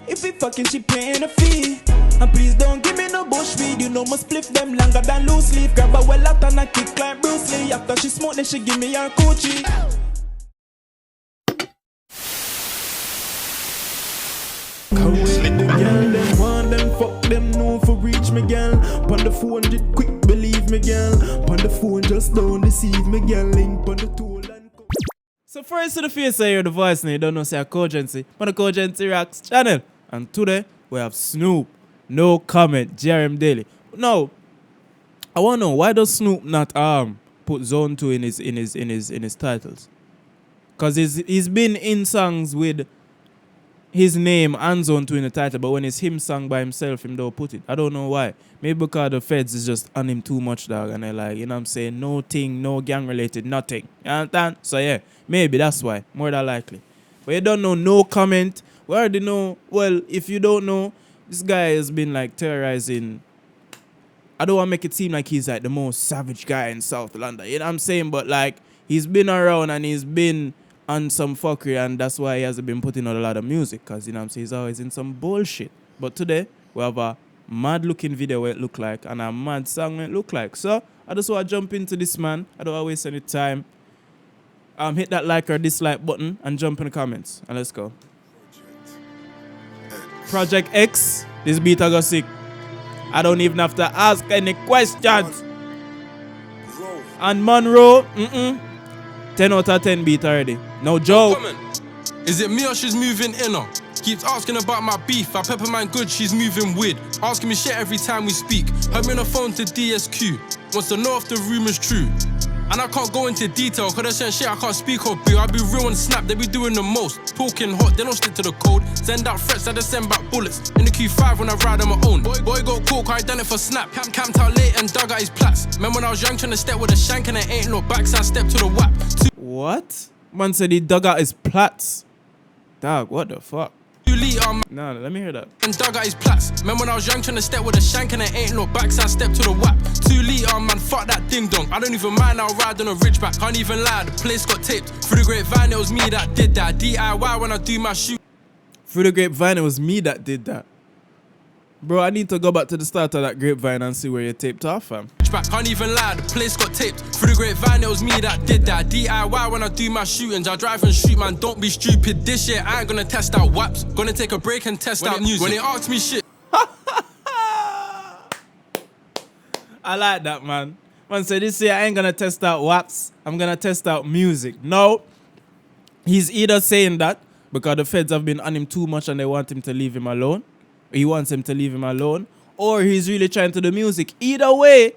If we fucking, she paying a fee. And please don't give me no bush weed. You know my spliff them longer than loose leaf. Grab a well out and I kick like Bruce Lee. After she smoke, then she give me her coochie. Come with the girl, them want them, fuck them, no for reach me, girl. Pon the 400, quick believe me, girl. Pon the phone, just don't deceive me, girl. Link pon the tool and so first to the face, I hear the voice now. You don't know, say a Kogency. On the Kogency Rocks channel. And today, we have Snoop. No comment, GRM Daily. Now, I wanna know, why does Snoop not put Zone 2 in his titles? Cause he's been in songs with his name and Zone 2 in the title, but when it's him sung by himself, him don't put it. I don't know why. Maybe because the feds is just on him too much, dog, and they're like, you know what I'm saying, no thing, no gang related, nothing. You understand? So yeah, maybe that's why, more than likely. But you don't know, no comment. We already know, well, if you don't know, this guy has been like terrorizing. I don't want to make it seem like he's like the most savage guy in South London, you know what I'm saying? But like, he's been around and he's been on some fuckery, and that's why he hasn't been putting out a lot of music, because, you know what I'm saying, he's always in some bullshit. But today, we have a mad looking video where it look like, and a mad song where it look like. So, I just want to jump into this, man. I don't want to waste any time. Hit that like or dislike button and jump in the comments. And let's go. Project X, this beat I got sick. I don't even have to ask any questions. And Monroe, 10 out of 10 beat already. No joke. Is it me or she's moving inner? Keeps asking about my beef. I pepper man good, she's moving weird. Asking me shit every time we speak. Heard me on the phone to DSQ. Wants to know if the rumor's true. And I can't go into detail, cause there's certain shit I can't speak or boo. I be real and snap, they be doing the most. Talking hot, they don't stick to the code. Send out threats, I just send back bullets. In the Q5 when I ride on my own. Boy got caught, I done it for snap. Camped out late and dug out his plats. Man, when I was young, trying to step with a shank and it ain't no back, so I stepped to the whap. What? Man said he dug out his plats. Dog, what the fuck? No, let me hear that. And dug out his plats. Man, when I was young, trying to step with a shank and it ain't no back, so I stepped to the whap. 2 liter, man, fuck that ding dong. I don't even mind, I'll ride on a ridgeback. Can't even lie, the place got taped. Through the grapevine, it was me that did that. DIY when I do my shoot. Through the grapevine, it was me that did that. Bro, I need to go back to the start of that grapevine and see where you taped off, fam. Can't even lie, the place got taped. Through the grapevine, it was me that did that. DIY when I do my shootings. I drive and shoot, man, don't be stupid. This year, I ain't gonna test out waps. Gonna take a break and test out music. When they ask me shit. I like that, man. Man said this year, I ain't gonna test out waps. I'm gonna test out music. No. He's either saying that because the feds have been on him too much and they want him to leave him alone. He wants him to leave him alone, or he's really trying to do music. Either way,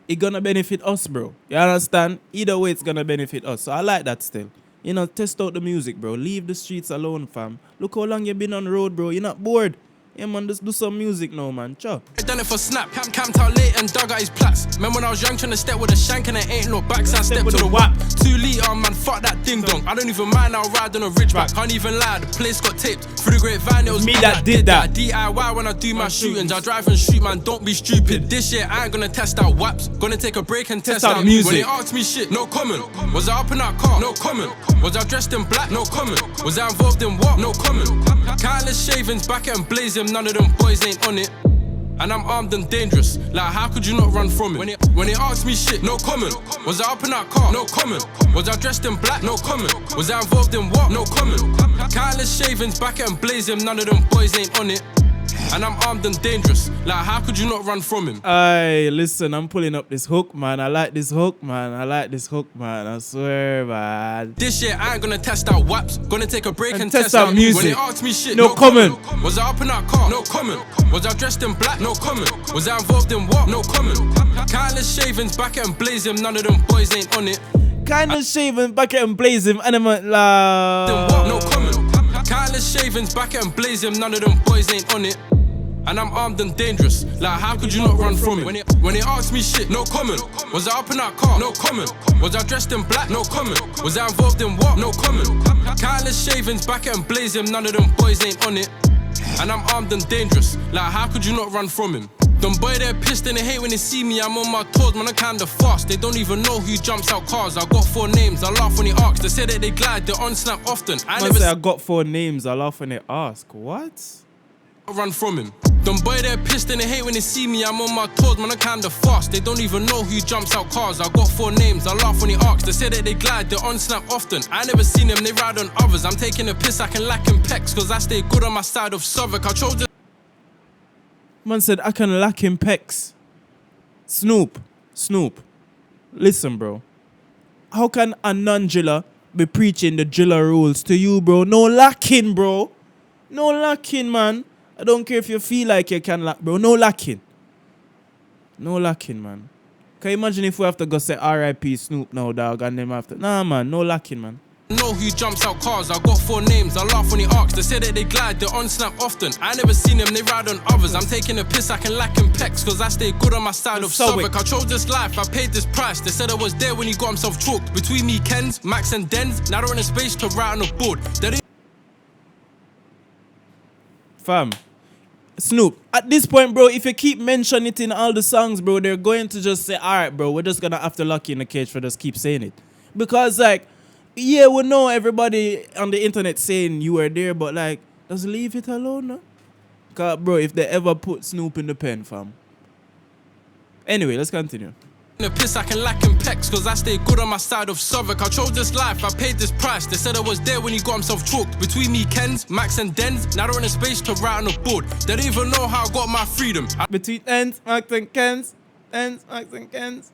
it's gonna benefit us, bro. You understand? Either way, it's gonna benefit us. So I like that still. You know, test out the music, bro. Leave the streets alone, fam. Look how long you've been on the road, bro. You're not bored. Yeah, man, just do some music now, man. Ciao. I done it for snap. Camped out late and dug out his plats. Man, when I was young, trying to step with a shank and it ain't no back, so I stepped to the whap. 2 liter, man, fuck that ding dong. I don't even mind, I'll ride on a ridgeback. Can't even lie, the place got taped. Through the grapevine, it was me that did that. DIY when I do my shootings. I drive and shoot, man, don't be stupid. This year, I ain't gonna test out waps. Gonna take a break and test out music. When they asked me shit, no comment. Was I up in that car? No comment. Was I dressed in black? No comment. Was I involved in what? No comment. Countless shavings, back and blazing, none of them boys ain't on it. And I'm armed and dangerous. Like, how could you not run from it? When they asked me shit, no comment. Was I up in that car? No comment. Was I dressed in black? No comment. Was I involved in what? No comment. Countless shavings, back and blazing, none of them boys ain't on it. And I'm armed and dangerous. Like, how could you not run from him? Aye, listen, I'm pulling up this hook, man. I like this hook, man. I like this hook, man. I swear, man. This year, I ain't gonna test out waps. Gonna take a break and test out music. When they asked me shit, no comment. Was I up in that car? No comment. Was I dressed in black? No comment. Was I involved in what? No comment. Countless shavings, back and blazing, none of them boys ain't on it. Countless shavings, back and blazing, and I'm like, no comment. Countless shavings, back and blazing, none of them boys ain't on it. And I'm armed and dangerous. Like, how could you not run from it? When they asked me shit, no comment. Was I up in that car? No comment. Was I dressed in black? No comment. Was I involved in what? No comment. Countless shavings, back and blazing, none of them boys ain't on it. And I'm armed and dangerous. Like, how could you not run from him? Them boy, they're pissed and they hate when they see me. I'm on my toes, man, I'm kinda fast. They don't even know who jumps out cars. I got 4 names, I laugh when they ask. They say that they glide, they're on snap often. I got 4 names, I laugh when they ask. What? run from him. Them boy they're pissed and they hate when they see me. I'm on my toes, man, I'm kinda fast. They don't even know who jumps out cars. I got 4 names, I laugh when he asks. They say that they glide, they're on Snap often. I never seen them, they ride on others. I'm taking a piss, I can lack in pecs, cause I stay good on my side of Southwark. I chose just... Man said I can lack in pecs. Snoop, listen, bro. How can a non-driller be preaching the driller rules to you, bro? No lacking, bro. No lacking, man. I don't care if you feel like you can lack, bro. No lacking. No lacking, man. Can you imagine if we have to go say R.I.P. Snoop now, dog, and them after? Nah, man. No lacking, man. Know who jumps out cars. I got 4 names, I laugh when he asks. They say that they glide, they're on Snap often. I never seen them, they ride on others. I'm taking a piss, I can lack in pecs, cause I stay good on my side of Southwark. I chose this life, I paid this price. They said I was there when he got himself choked. Between me, Kens, Max and Dens, now they're in a space to write on a board. Fam, Snoop, at this point, bro, if you keep mentioning it in all the songs, bro, they're going to just say, all right, bro, we're just going to have to lock you in the cage for just keep saying it. Because, like, yeah, we know everybody on the internet saying you were there, but, like, just leave it alone, no? Because, bro, if they ever put Snoop in the pen, fam. Anyway, let's continue. A piss, I can lack in pecs, cause I stay good on my side of Southwark. I chose this life, I paid this price. They said I was there when he got himself choked. Between me, Kens, Max and Dens, now they're in a space to write on a board. They don't even know how I got my freedom. Between Dens, Max and Kens, Dens, Max and Kens.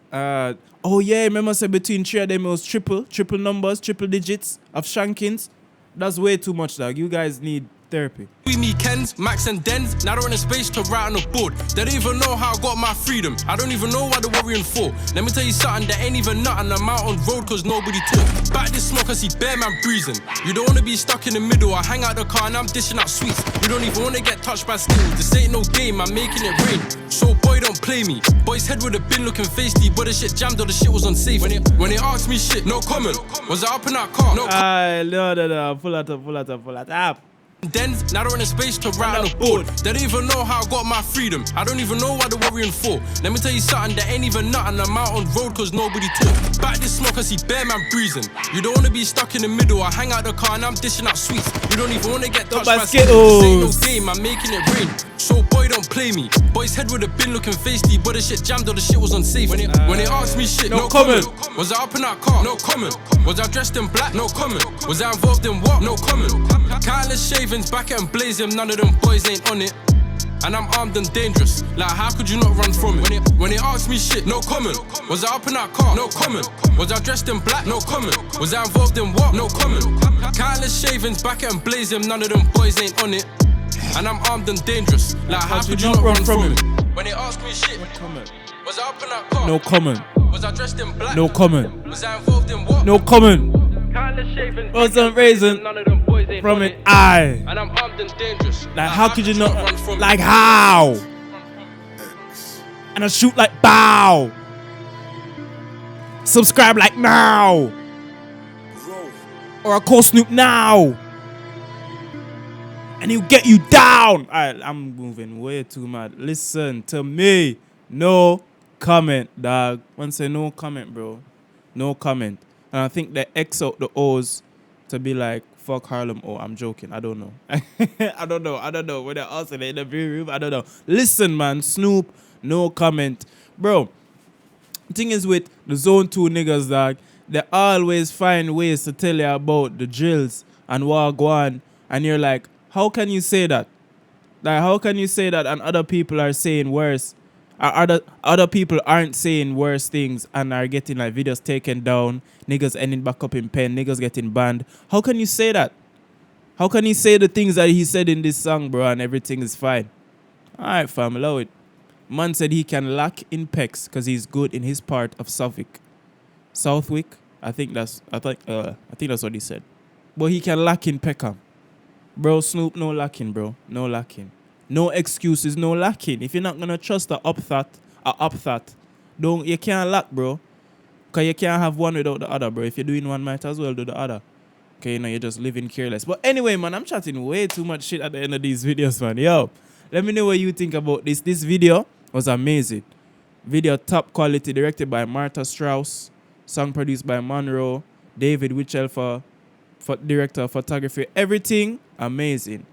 Oh yeah, remember I said between 3 of them it was triple numbers, triple digits of shankings. That's way too much, dog. You guys need therapy. Between me, Kens, Max and Dens, now they're in a space to write on a board. They don't even know how I got my freedom. I don't even know why they're worrying for. Let me tell you something, that ain't even nothing. I'm out on road cause nobody talk. Back this smoke, I see bear man breezing. You don't wanna be stuck in the middle. I hang out the car and I'm dishing out sweets. You don't even wanna get touched by skills. This ain't no game, I'm making it rain. So boy, don't play me. Boy's head would have been looking feisty, but the shit jammed or the shit was unsafe. When they asked me shit, no comment. Was I up in that car? No comment. No. Pull that up. Dens, now they're in a space to write on a board. They don't even know how I got my freedom. I don't even know why they're worrying for. Let me tell you something, that ain't even nothing. I'm out on road cause nobody talk. Back this smoke, I see bear man breezing. You don't wanna be stuck in the middle. I hang out the car and I'm dishing out sweets. You don't even wanna get touched by skittles. This ain't no game, I'm making it rain. So boy, don't play me. Boy's head would have been looking feisty, but the shit jammed or the shit was unsafe. When they asked me shit, no comment. Was I up in that car? No comment. Was I dressed in black? No comment. Was I involved in what? No comment. Countless shavings, back and blazing, none of them boys ain't on it. And I'm armed and dangerous, like how could you not run from it? When they asked me shit, no comment. Was I up in that car? No comment. Was I dressed in black? No comment. Was I involved in what? No comment. Countless shavings, back and blazing, none of them boys ain't on it. And I'm armed and dangerous, like how could you not run from it? When they asked me shit, no comment. Was I up in that car? No comment. Was I dressed in black? No comment. Was I involved in what? No comment. Wasn't raising from an eye. And I'm armed and dangerous. Like how could you not run from like how? And I shoot like bow. Subscribe like now. Or I call Snoop now. And he'll get you down. Alright, I'm moving way too mad. Listen to me. No comment, dog. One say no comment, bro. No comment. And I think they X out the O's to be like, fuck Harlem. Oh, I'm joking. I don't know. I don't know. When they're also in the interview room, I don't know. Listen, man. Snoop, no comment. Bro, the thing is with the Zone 2 niggas, dog, they always find ways to tell you about the drills and what go on. And you're like, how can you say that? Like, how can you say that and other people are saying worse? Other people aren't saying worse things and are getting like videos taken down, niggas ending back up in pen, niggas getting banned. How can you say that? How can he say the things that he said in this song, bro, and everything is fine? Alright, fam, allow it. Man said he can lack in pecs because he's good in his part of Southwick. I think that's what he said. But he can lack in Peckham. Bro, Snoop, no lacking, bro. No lacking. No excuses, no lacking. If you're not gonna trust a up thought, you can't lack, bro. Cause you can't have one without the other, bro. If you're doing one, might as well do the other. Okay, you know, you're just living careless. But anyway, man, I'm chatting way too much shit at the end of these videos, man. Yo, let me know what you think about this. This video was amazing. Video top quality, directed by Martha Strauss. Song produced by Monroe. David Witchell for director of photography. Everything amazing.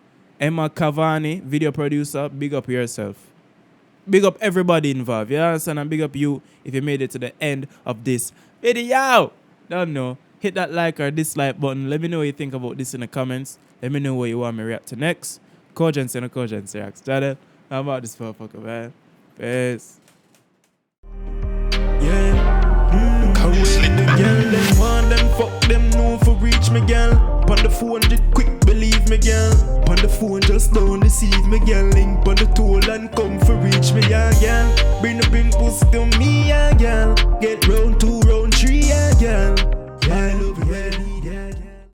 Emma Cavani, video producer, big up yourself. Big up everybody involved. You understand? And big up you if you made it to the end of this video. Don't know. Hit that like or dislike button. Let me know what you think about this in the comments. Let me know what you want me to react to next. Kogency and Kogency reacts. Channel. How about this motherfucker, man? Peace. Yeah. How will the girl them want them fuck them know for reach me girl. On the phone just quick believe me girl. On the phone just don't deceive me girl. Link on the tool and come for reach me yeah girl. Bring the pink pussy to me yeah girl. Get round 2 round 3 yeah girl. Yeah I love you.